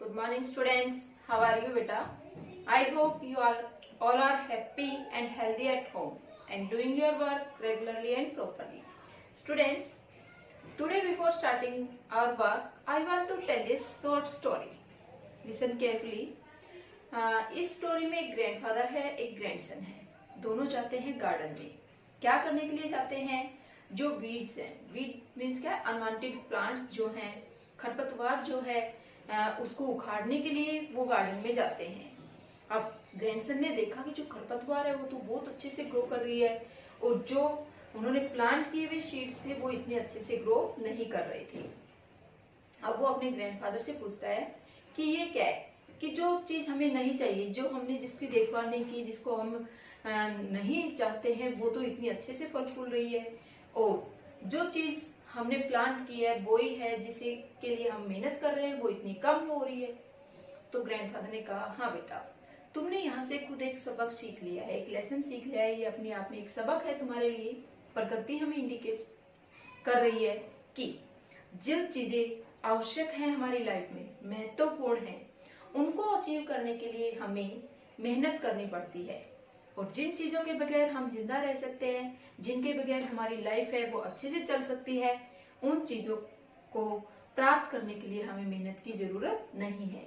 Good morning, students. How are you, beta? I hope you all are happy and healthy at home and doing your work regularly and properly. Students, today before starting our work, I want to tell a short story. Listen carefully. इस story में एक grandfather है, एक grandson है. दोनों जाते हैं garden में. क्या करने के लिए जाते हैं? जो वीड्स हैं, वीड मीन्स क्या? अनवांटेड प्लांट्स जो हैं, खरपतवार जो है, उसको उखाड़ने के लिए वो गार्डन में जाते हैं. अब ग्रैंडसन ने देखा कि जो खरपतवार है वो तो बहुत अच्छे से ग्रो कर रही है और जो उन्होंने प्लांट किए हुए सीड्स थे वो इतने अच्छे से ग्रो नहीं कर रहे थे. अब वो अपने ग्रैंडफादर से पूछता है कि ये क्या है, कि जो चीज हमें नहीं चाहिए, जो हमने जिसकी देखभाल नहीं की, जिसको हम नहीं चाहते हैं, वो तो इतनी अच्छे से फल फूल रही है, और जो चीज हमने प्लांट की है, बोई है, जिसे के लिए हम मेहनत कर रहे हैं, वो इतनी कम हो रही है. तो ग्रैंडफादर ने कहा, हाँ बेटा, तुमने यहाँ से खुद एक सबक सीख लिया है, एक लेसन सीख लिया है. ये अपने आप में एक सबक है तुम्हारे लिए. प्रकृति हमें इंडिकेट कर रही है कि जो चीजें आवश्यक हैं हमारी लाइफ में, महत्वपूर्ण हैं, उनको अचीव करने के लिए हमें मेहनत करनी पड़ती है. और जिन चीजों के बगैर हम जिंदा रह सकते हैं, जिनके बगैर हमारी लाइफ है वो अच्छे से चल सकती है, उन चीजों को प्राप्त करने के लिए हमें मेहनत की जरूरत नहीं है,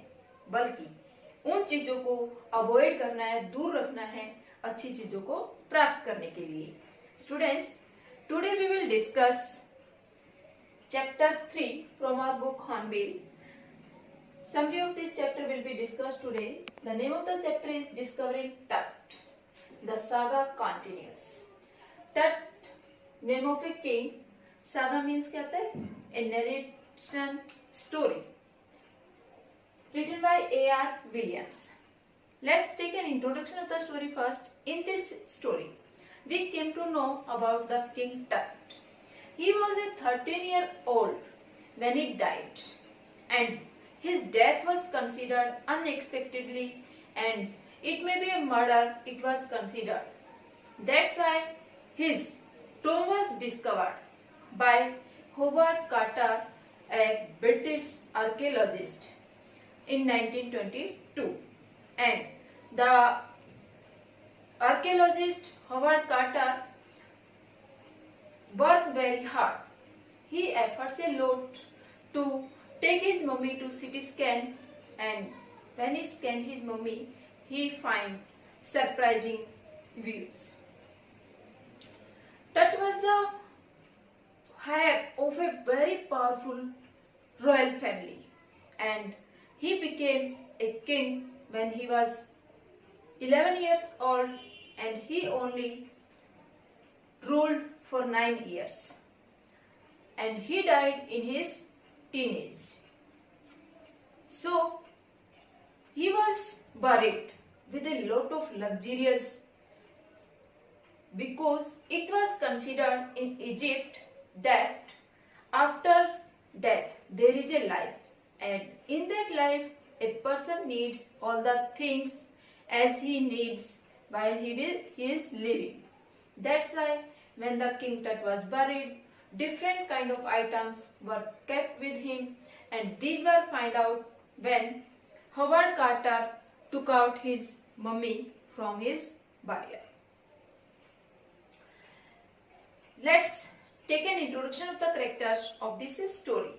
बल्कि उन चीजों को अवॉइड करना है, दूर रखना है अच्छी चीजों को प्राप्त करने के लिए. Students, today we will discuss chapter 3 from our book Hornbill. Summary of this chapter will be discussed today. The name of the chapter is Discovering Tut. The saga continues. Tut, name of a king. Saga means क्या होता है? A narration story. Written by A.R. Williams. Let's take an introduction of the story first. In this story, we came to know about the king Tut. He was a 13-year-old when he died, and his death was considered unexpectedly, and it may be a murder, it was considered. That's why his tomb was discovered by Howard Carter, a British archaeologist, in 1922. And the archaeologist Howard Carter worked very hard. He efforts a lot to take his mummy to CT scan, and when he scanned his mummy, he find surprising views. Tut was the heir of a very powerful royal family, and he became a king when he was 11 years old, and he only ruled for 9 years, and he died in his teenage. So he was buried with a lot of luxurious, because it was considered in Egypt that after death there is a life, and in that life a person needs all the things as he needs while he is living. That's why when the king Tut was buried, different kind of items were kept with him, and these were found out when Howard Carter took out his mummy from his burial. Let's take an introduction of the characters of this story.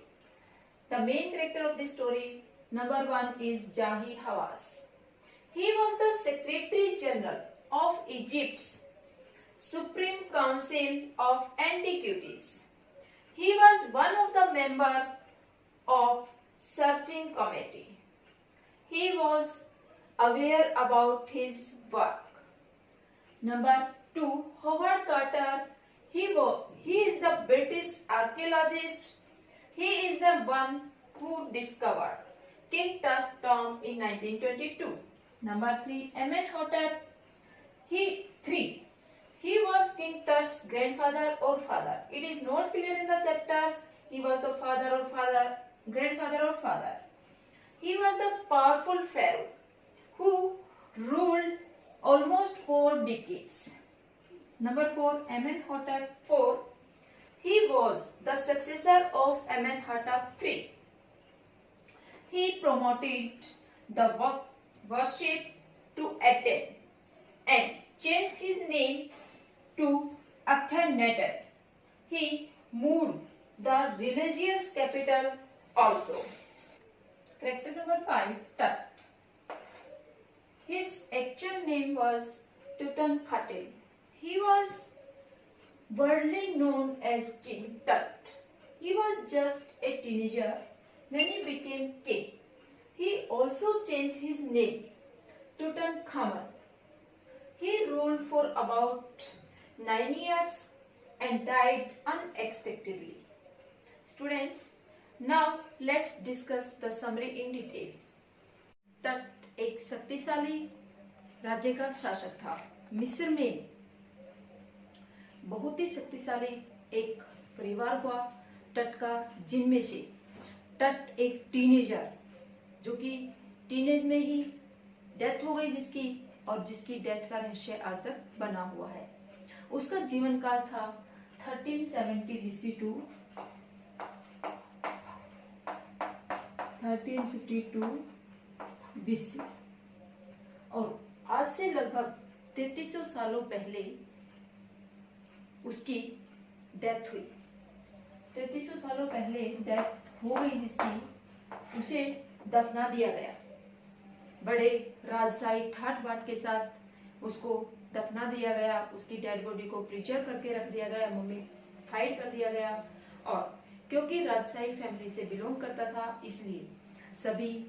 The main character of this story, number 1, is Jahi Hawass. He was the Secretary General of Egypt's Supreme Council of Antiquities. He was one of the members of searching committee. He was aware about his work. Number 2, Howard Carter. He is the British archaeologist. He is the one who discovered King Tut's tomb in 1922. Number 3, Amenhotep. He was King Tut's grandfather or father. It is not clear in the chapter he was the father or grandfather or father. He was the powerful pharaoh who ruled almost 4 decades. Number 4, Amenhotep IV. He was the successor of Amenhotep III. He promoted the worship to Aten and changed his name to Akhenaten. He moved the religious capital also. Character number 5, Tut. His actual name was Tutankhaten. He was worldly known as King Tut. He was just a teenager when he became king. He also changed his name to Tutankhamun. He ruled for about 9 years and died unexpectedly. Students, now let's discuss the summary in detail. तट एक शक्तिशाली राज्य का शासक था। मिस्र में बहुत ही शक्तिशाली एक परिवार हुआ तट का, जिनमें से तट एक टीनेजर, जो कि टीनेज में ही डेथ हो गई जिसकी, और जिसकी डेथ का रहस्य आज तक बना हुआ है। उसका जीवन काल था 1370 BC टू 1352 BC, और आज से लगभग 3300 सालों पहले उसकी डेथ हुई। 3300 सालों पहले डेथ हो गई जिसकी, उसे दफना दिया गया। बड़े राजशाही ठाट बाट के साथ उसको दफना दिया गया। उसकी डेड बॉडी को प्रिजर्व करके रख दिया गया, मम्मीफाइड कर दिया गया। और क्योंकि राजशाही फैमिली से बिलोंग करता था, इसलिए सभी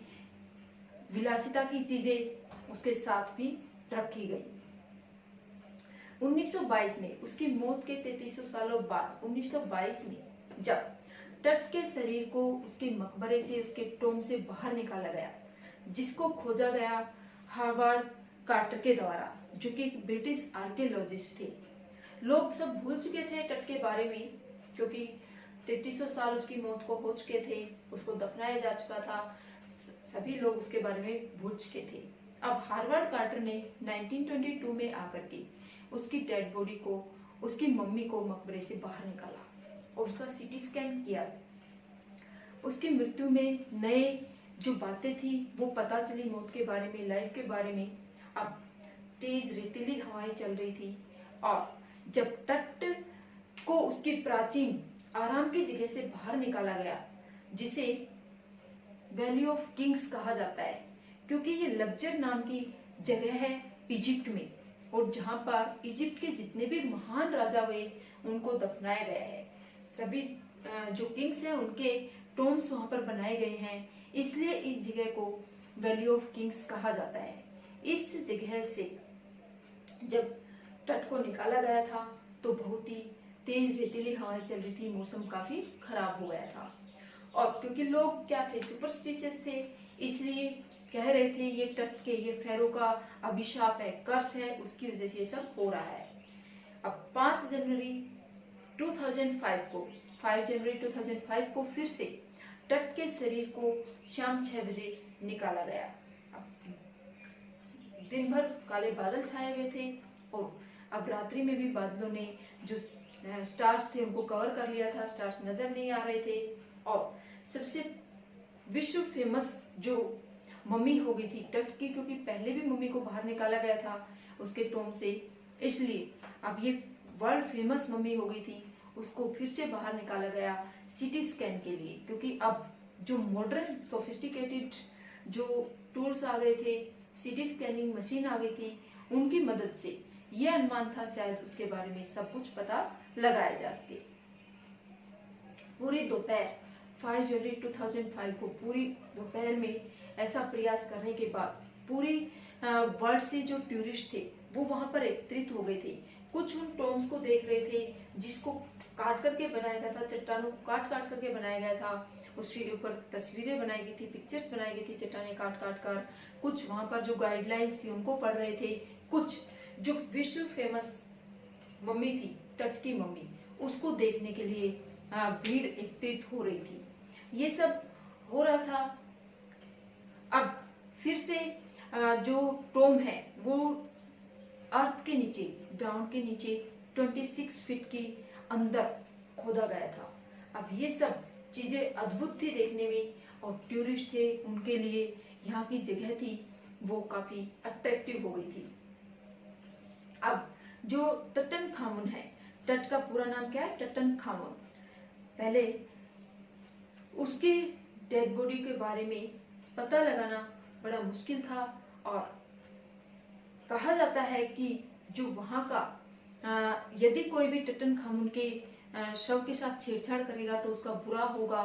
विलासिता की चीजें उसके साथ भी रखी गई। 1922 में उसकी मौत के 3300 सालों बाद 1922 में जब तट के शरीर को उसके मकबरे से, उसके टोम से बाहर निकाला गया, जिसको खोजा गया हार्वर्ड कार्टर के द्वारा, जो कि एक ब्रिटिश आर्कियोलॉजिस्ट थे। लोग सब भूल चुके थे तट के बारे में, क्योंकि 3300 साल उसकी मौत को हो चुके थे, उसको दफनाया जा चुका था, सभी लोग उसके बारे में भूल चुके थे। अब हार्वर्ड कार्टर ने 1922 में आकर के उसकी डेड बॉडी को, उसकी मम्मी को मकबरे से बाहर निकाला और उसका सीटी स्कैन किया। उसकी मृत्यु में नए जो बातें थी वो पता चली, मौत के बारे में, लाइफ के बारे में। अब तेज रेतीली हवाएं चल रही थी, और जब तट को उसकी प्राचीन आराम की जगह से बाहर निकाला गया, जिसे वैली ऑफ किंग्स कहा जाता है, क्योंकि ये लग्जर नाम की जगह है इजिप्ट में, और जहां पर इजिप्ट के जितने भी महान राजा हुए उनको दफनाया गया है। सभी जो किंग्स हैं उनके टोम्स वहां पर बनाए गए हैं, इसलिए इस जगह को वैली ऑफ किंग्स कहा जाता है। इस जगह से जब तट को निकाला गया था तो बहुत ही तेज रेतीली हवाएं चल रही थी, मौसम काफी खराब हो गया था। और क्योंकि लोग क्या थे, सुपरस्टिशियस थे, इसलिए कह रहे थे ये तट के, ये फेरो का अभिशाप है, कर्स है, उसकी वजह से ये सब हो रहा है। अब 5 जनवरी 2005 को फिर से तट के शरीर को शाम 6 बजे निकाला गया। दिन भर काले बादल छाए हुए थे, और अब रात्रि में भी बादलों ने जो स्टार्स थे उनको कवर कर लिया था, स्टार्स नजर नहीं आ रहे थे। और सबसे विश्व फेमस जो मम्मी हो गई थी तट की, क्योंकि पहले भी मम्मी को बाहर निकाला गया था उसके टोम से, इसलिए अब ये वर्ल्ड फेमस मम्मी हो गई थी, उसको फिर से बाहर निकाला गया सीटी स्कैन के लिए। क्योंकि अब जो मॉडर्न सोफिस्टिकेटेड जो टूल्स आ गए थे, सीटी स्कैनिंग मशीन आ गई थी, उनकी मदद से ये अनुमान था शायद उसके बारे में सब कुछ पता लगाया जा सके। पूरी दोपहर 5 जनवरी 2005 को पूरी दोपहर में ऐसा प्रयास करने के बाद पूरी वर्ल्ड से जो टूरिस्ट थे वो वहां पर एकत्रित हो गए थे। कुछ उन टॉम्स को देख रहे थे जिसको काट करके बनाया गया था, चट्टानों को काट काट करके बनाया गया था, उसके ऊपर तस्वीरें बनाई गई थी, पिक्चर्स बनाई गई थी चट्टाने काट काट कर। कुछ वहां पर जो गाइडलाइंस थी उनको पढ़ रहे थे, कुछ जो विश्व फेमस मम्मी थी तट की मम्मी, उसको देखने के लिए भीड़ एकत्रित हो रही थी। ये सब हो रहा था। अब फिर से जो टोम है वो अर्थ के नीचे, ग्राउंड के नीचे 26 फीट के अंदर खोदा गया था। अब ये सब चीजें अद्भुत थी देखने में, और टूरिस्ट थे उनके लिए यहाँ की जगह थी वो काफी अट्रैक्टिव हो गई थी। अब जो टटनखामुन है, टट का पूरा नाम क्या है? टटनखामुन। पहले उसके डेड बॉडी के बारे में पता लगाना बड़ा मुश्किल था और कहा जाता है कि जो वहां का यदि कोई भी टटनखामुन के शव के साथ छेड़छाड़ करेगा तो उसका बुरा होगा।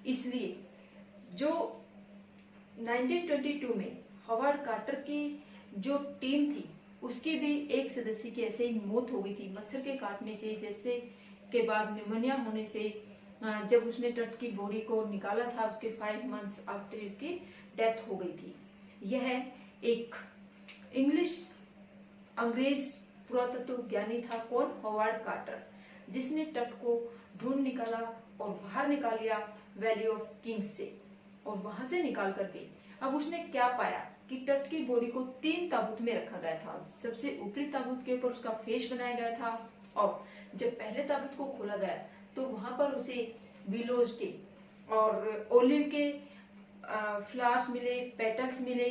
इसलिए जो 1922 में हॉवर्ड कार्टर की जो टीम थी उसकी भी एक सदस्य की ऐसे ही मौत हो गई थी मच्छर के काटने से, जैसे के बाद निमोनिया होने से। जब उसने टट की बॉडी को निकाला था उसके 5 मंथ्स आफ्टर उसकी डेथ हो गई थी। यह एक इंग्लिश अंग्रेज पुरातत्व ज्ञानी था। कौन? हॉवर्ड कार्टर, जिसने तट को ढूंढ निकाला और बाहर निकाल लिया वैली ऑफ किंग्स से। और वहां से निकाल करके अब उसने क्या पाया कि तट की बॉडी को 3 ताबूत में रखा गया था। सबसे ऊपरी ताबूत के ऊपर उसका फेस बनाया गया था और जब पहले ताबूत को खोला गया तो वहां पर उसे विलोज के और ओलिव के फ्लावर्स मिले, पेटल्स मिले,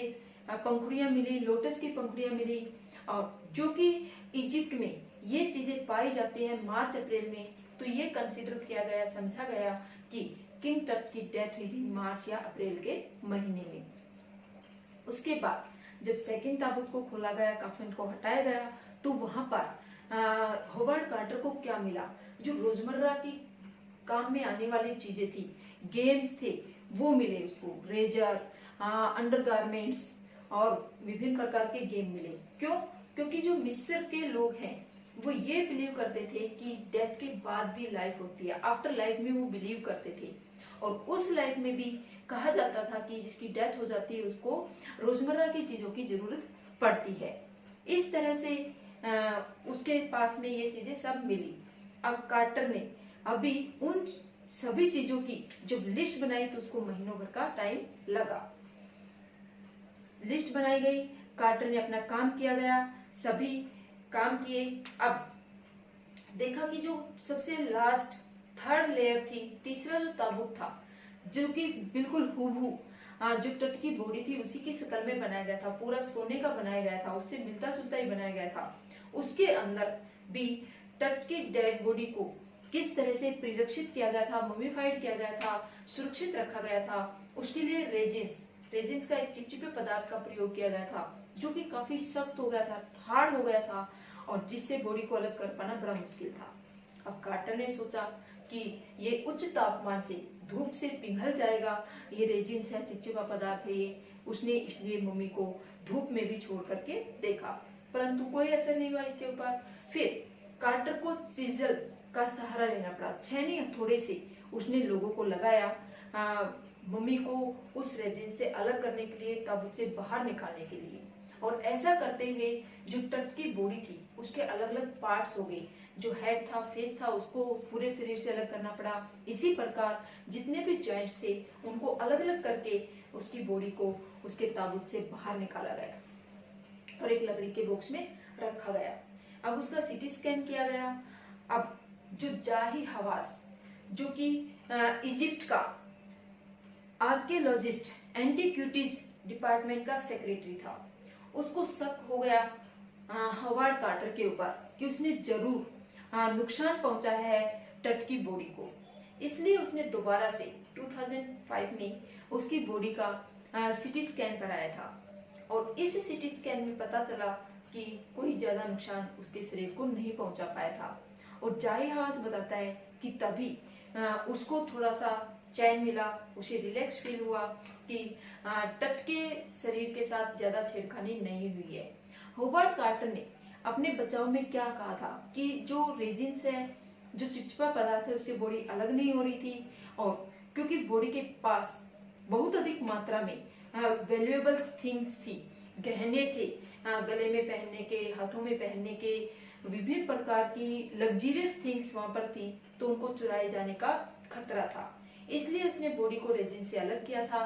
पंखुड़ियां मिली, लोटस की पंखुड़ियां मिली। और जो कि इजिप्ट में ये चीजें पाई जाती हैं मार्च अप्रैल में, तो ये कंसीडर किया गया, समझा गया कि किंग टट की डेथ हुई थी मार्च या अप्रैल के महीने में। उसके बाद जब सेकंड ताबूत को खोला गया, कफन को हटाया गया, तो वहां पर हॉवर्ड कार्टर को क्या मिला? जो रोजमर्रा की काम में आने वाली चीजें थी, गेम्स थे, वो मिले उसको। रेजर, अंडरगारमेंट्स और विभिन्न प्रकार के गेम मिले। क्यों? क्योंकि जो मिस्र के लोग हैं वो ये बिलीव करते थे कि डेथ के बाद भी लाइफ होती है, आफ्टर लाइफ में वो बिलीव करते थे। और उस लाइफ में भी कहा जाता था कि जिसकी डेथ हो जाती है उसको रोजमर्रा की चीजों की जरूरत पड़ती है। इस तरह से उसके पास में ये चीजें सब मिली। अब कार्टर ने अभी उन सभी चीजों की जब लिस्ट बनाई तो उसको महीनों भर का टाइम लगा। लिस्ट बनाई गई, कार्टर ने अपना काम किया गया, सभी काम किए। अब देखा कि जो सबसे लास्ट थर्ड लेयर थी, तीसरा जो ताबूत था, जो कि बिल्कुल हूबहू जो तट की बॉडी थी उसी की शक्ल में बनाया गया था, पूरा सोने का बनाया गया था, उससे मिलता जुलता ही बनाया गया था। उसके अंदर भी तट की डेड बॉडी को किस तरह से परिरक्षित किया गया था, ममीफाइड किया गया था, सुरक्षित रखा गया था, उसके लिए रेजिन्स का एक चिपचिपे पदार्थ का प्रयोग किया गया था, जो कि काफी सख्त हो गया था, हार्ड हो गया था और जिससे बॉडी को अलग कर पाना बड़ा मुश्किल था। अब कार्टर ने सोचा कि ये उच्च तापमान से, धूप से पिघल जाएगा, ये रेजिन्स है, चिपचिपा पदार्थ है ये। उसने इसलिए मम्मी को धूप में भी छोड़ करके देखा, परंतु कोई असर नहीं हुआ इसके ऊपर। फिर कार्टर को सीजल का सहारा लेना पड़ा। छेनी हथौड़े से उसने लोगों को लगाया मम्मी को उस रेजिन से अलग करने के लिए, ताबूत से बाहर निकालने के लिए। और ऐसा करते हुए जो तट की बॉडी थी उसके अलग अलग पार्ट्स हो गए। जो हेड था, फेस था, उसको पूरे शरीर से अलग करना पड़ा। इसी प्रकार जितने भी जॉइंट्स थे उनको अलग अलग करके उसकी बॉडी को उसके ताबूत से बाहर निकाला गया और एक लकड़ी के बॉक्स में रखा गया। अब उसका सीटी स्कैन किया गया। अब जो जाही हवास, जो कि इजिप्ट का आर्कियोलॉजिस्ट, एंटीक्विटीज डिपार्टमेंट का सेक्रेटरी था, उसको शक हो गया हॉवर्ड कार्टर के ऊपर कि उसने जरूर नुकसान पहुंचाया है तट की बॉडी को। इसलिए उसने दोबारा से 2005 में उसकी बॉडी का सीटी स्कैन कराया था और इस सीटी स्कैन में पता चला कि कोई ज्यादा नुकसान उसके शरीर को नहीं पहुंचा पाया था। और जाही हवास बताता है कि तभी उसको थोड़ा सा चैन मिला, उसे रिलैक्स फील हुआ कि तट के शरीर के साथ ज्यादा छेड़खानी नहीं हुई है। हॉवर्ड कार्टर ने अपने बचाव में क्या कहा था कि जो रेजिन्स है, जो चिपचिपा पदार्थ है, उससे बॉडी अलग नहीं हो रही थी। और क्योंकि बॉडी के पास बहुत अधिक मात्रा में वैल्यूएबल थिंग्स थी, गहने थे, गले में पहनने के, हाथों में पहनने के, विभिन्न प्रकार की लग्जरियस थिंग्स वहां पर थी, तो उनको चुराए जाने का खतरा था। इसलिए उसने बॉडी को रेजिन से अलग किया था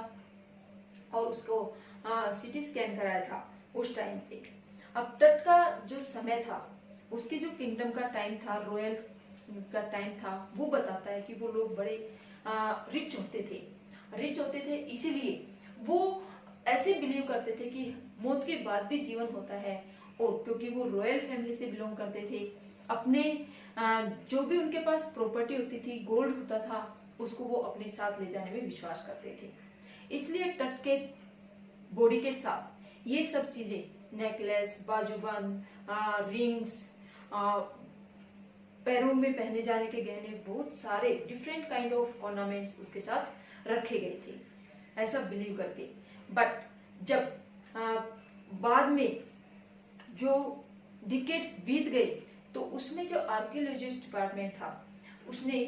और उसको सीटी स्कैन कराया था उस टाइम पे। अब तट का जो समय था, उसके जो किंगडम का टाइम था, रॉयल का टाइम था, वो बताता है कि वो लोग बड़े रिच होते थे रिच होते थे, इसीलिए वो ऐसे बिलीव करते थे कि मौत के बाद भी जीवन होता है। और क्योंकि वो रॉयल फैमिली से बिलोंग करते थे, अपने जो भी उनके पास प्रॉपर्टी होती थी, गोल्ड होता था, उसको वो अपने साथ ले जाने में विश्वास करते थे। इसलिए टट के बॉडी के साथ ये सब चीजें, नेकलेस, बाजूबंद, रिंग्स, पैरों में पहने जाने के गहने, बहुत सारे डिफरेंट काइंड ऑफ ऑर्नामेंट्स उसके साथ रखे गए थे, ऐसा बिलीव करके। बट जब बाद में जो डिकेड्स बीत गए, तो उसमें जो आर्कियोलॉजिस्ट डिपार्टमेंट था, उसने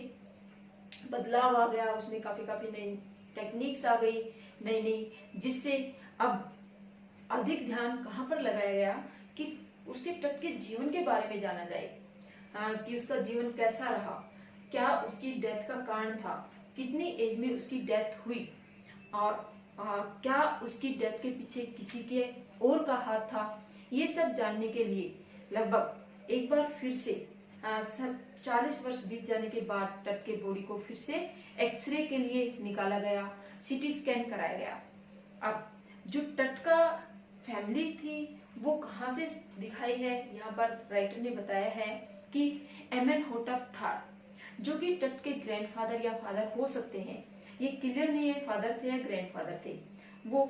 बदलाव आ गया, उसमें काफी नई टेक्निक्स आ गई, नई, जिससे अब अधिक ध्यान कहाँ पर लगाया गया कि उसके तट के जीवन के बारे में जाना जाए, कि उसका जीवन कैसा रहा, क्या उसकी डेथ का कारण था, कितनी एज में उसकी डेथ हुई, और क्या उसकी डेथ के पीछे किसी के और का हाथ था। ये सब जानने के लिए लगभग एक बार फिर से 40 वर्ष बीत जाने के बाद तट के बॉडी को फिर से एक्सरे के लिए निकाला गया, सीटी स्कैन कराया गया। अब जो तट का फैमिली थी वो कहाँ से दिखाई है, यहाँ पर राइटर ने बताया है कि एमेनहोटेप थर्ड, जो कि तट के ग्रैंडफादर या फादर हो सकते हैं, ये क्लियर नहीं है फादर थे या ग्रैंडफादर थे, वो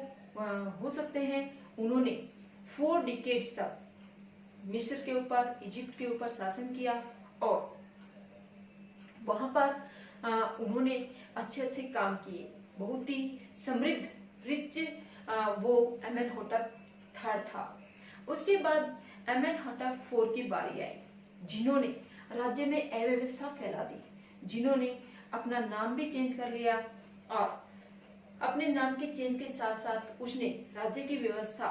हो सकते हैं। उन्होंने 4 डिकेड्स तक मिस्र के ऊपर, इजिप्ट के ऊपर शासन किया, और वहां पर उन्होंने अच्छे काम किए, बहुत ही समृद्ध, रिच वो एमेनहोटेप थर्ड था। उसके बाद एमेनहोटेप 4 की बारी आई, जिन्होंने राज्य में अव्यवस्था फैला दी, जिन्होंने अपना नाम भी चेंज कर लिया, और अपने नाम के चेंज के साथ साथ उसने राज्य की व्यवस्था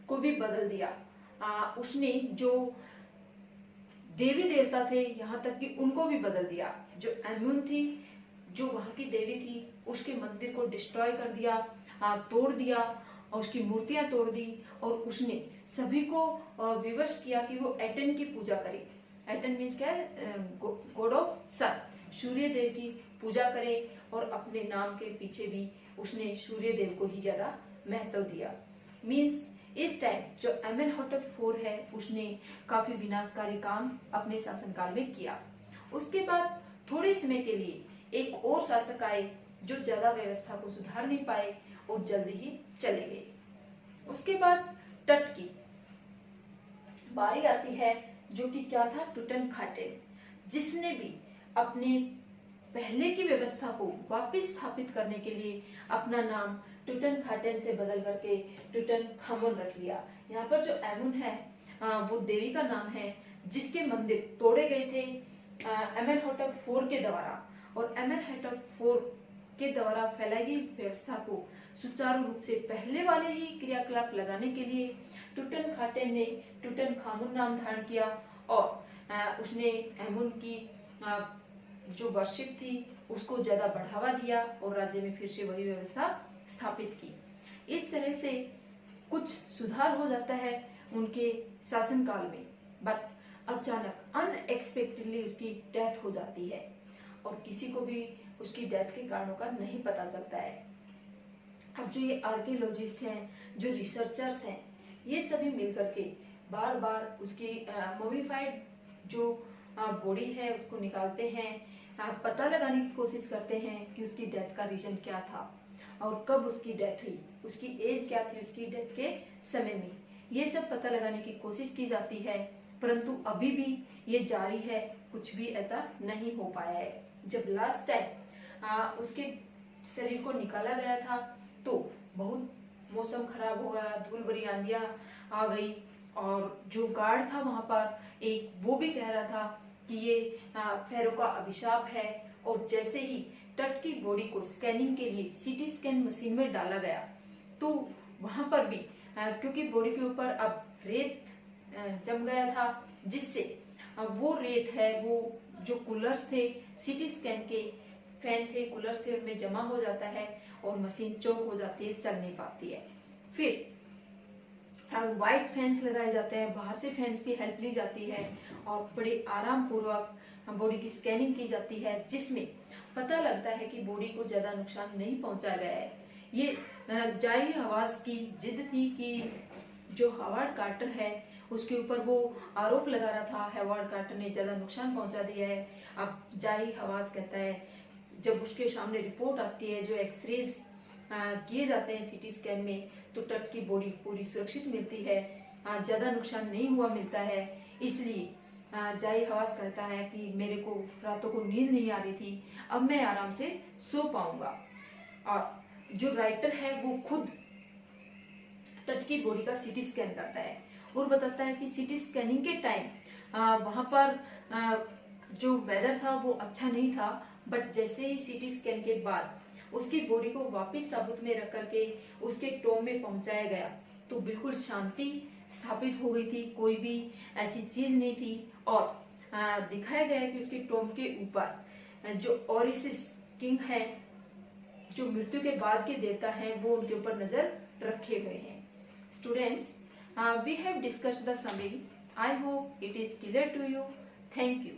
को भी बदल दिया। उसने जो देवी देवता थे, यहाँ तक कि उनको भी बदल दिया। जो एम्यून थी, जो वहां की देवी थी, उसके मंदिर को डिस्ट्रॉय कर दिया, तोड़ दिया, और उसकी मूर्तियां तोड़ दी, और उसने सभी को विवश किया कि वो एटन की पूजा करे। एटन मीन्स क्या है? गॉड ऑफ सन, सूर्य देव की पूजा करे, और अपने नाम के पीछे भी उसने सूर्य देव को ही ज्यादा महत्व दिया। मीन्स इस टाइम जो एमेनहोटेप 4 है, उसने काफी विनाशकारी काम अपने शासनकाल में किया। उसके बाद थोड़े समय के लिए एक और शासक आए, जो ज्यादा व्यवस्था को सुधार नहीं पाए और जल्दी ही चले गए। उसके बाद तट की बारी आती है, जो कि क्या था? टुटनखाटेन, जिसने भी अपने पहले की व्यवस्था को वापस स्थापित करने के लिए अपना नाम टुटनखाटेन से बदल करके टुटनखामुन रख लिया। यहाँ पर जो एमुन है वो देवी का नाम है, जिसके मंदिर तोड़े गए थे एमेनहोटेप 4 के द्वारा, और एमेनहोटेप 4 के द्वारा फैलाई गई व्यवस्था को सुचारू रूप से पहले वाले ही क्रियाकलाप लगाने के लिए टुटनखाटेन ने टुटनखामुन नाम धारण किया, और उसने एमुन की जो वर्शिप थी उसको ज्यादा बढ़ावा दिया, और राज्य में फिर से वही व्यवस्था स्थापित की। इस तरह से कुछ सुधार हो जाता है उनके शासनकाल में, बट अचानक अनएक्सपेक्टेडली उसकी डेथ हो जाती है, और किसी को भी उसकी डेथ के कारणों का नहीं पता चलता है। अब जो ये आर्कियोलॉजिस्ट हैं, जो रिसर्चर्स हैं, ये सभी मिलकर के बार बार उसकी मोमिफाइड जो बॉडी है उसको निकालते हैं, पता लगाने की कोशिश करते हैं कि उसकी डेथ का रीजन क्या था, और कब उसकी डेथ हुई, उसकी एज क्या थी उसकी डेथ के समय में। ये सब पता लगाने की कोशिश की जाती है, परंतु अभी भी ये जारी है, कुछ भी ऐसा नहीं हो पाया है। जब लास्ट टाइम उसके शरीर को निकाला गया था, तो बहुत मौसम खराब हो गया, धूल भरी आंधियां आ गई, और जो गार्ड था वहां पर एक, वो भी कह रहा था कि ये फेरो का अभिशाप है। और जैसे ही तट की बॉडी को स्कैनिंग के लिए सीटी स्कैन मशीन में डाला गया, तो वहां पर भी क्योंकि बॉडी के ऊपर अब रेत जम गया था, जिससे वो रेत है, वो जो कूलर्स थे, सीटी स्कैन के फैन थे, कूलर्स थे, उनमें जमा हो जाता है, और मशीन चौक हो जाती है, चल नहीं पाती है। फिर व्हाइट फैंस लगाए जाते हैं, बाहर से फैंस की हेल्प ली जाती है, और बड़े आराम पूर्वक बॉडी की स्कैनिंग की जाती है, जिसमें पता लगता है कि बॉडी को ज्यादा नुकसान नहीं पहुंचा गया है। ये जाई हवास की जिद थी कि जो हावर्ड कार्टर है उसके ऊपर वो आरोप लगा रहा था हावर्ड कार्टर ने ज्यादा नुकसान पहुंचा दिया है। अब जाई हवास कहता है, जब उसके सामने रिपोर्ट आती है, जो एक्सरेज किए जाते हैं सीटी स्कैन में, तो टट की बॉडी पूरी सुरक्षित मिलती है, ज्यादा नुकसान नहीं हुआ मिलता है। इसलिए जाई हवास कहता है कि मेरे को रातों को नींद नहीं आ रही थी, अब मैं आराम से सो पाऊंगा। और जो राइटर है वो खुद टट की बॉडी का सीटी स्कैन करता है और बताता है कि सीटी स्कैनिंग के टाइम वहां पर जो वेदर था वो अच्छा नहीं था, बट जैसे ही सीटी स्कैन के बाद उसकी बॉडी को वापस ताबूत में रख करके उसके टॉम में पहुंचाया गया तो बिल्कुल शांति स्थापित हो गई थी, कोई भी ऐसी चीज नहीं थी। और दिखाया गया है कि उसके टॉम के ऊपर जो ओरिसिस किंग है, जो मृत्यु के बाद के देवता हैं, वो उनके ऊपर नजर रखे हुए हैं। Students, we have discussed the summary. I hope it is clear to you. Thank you.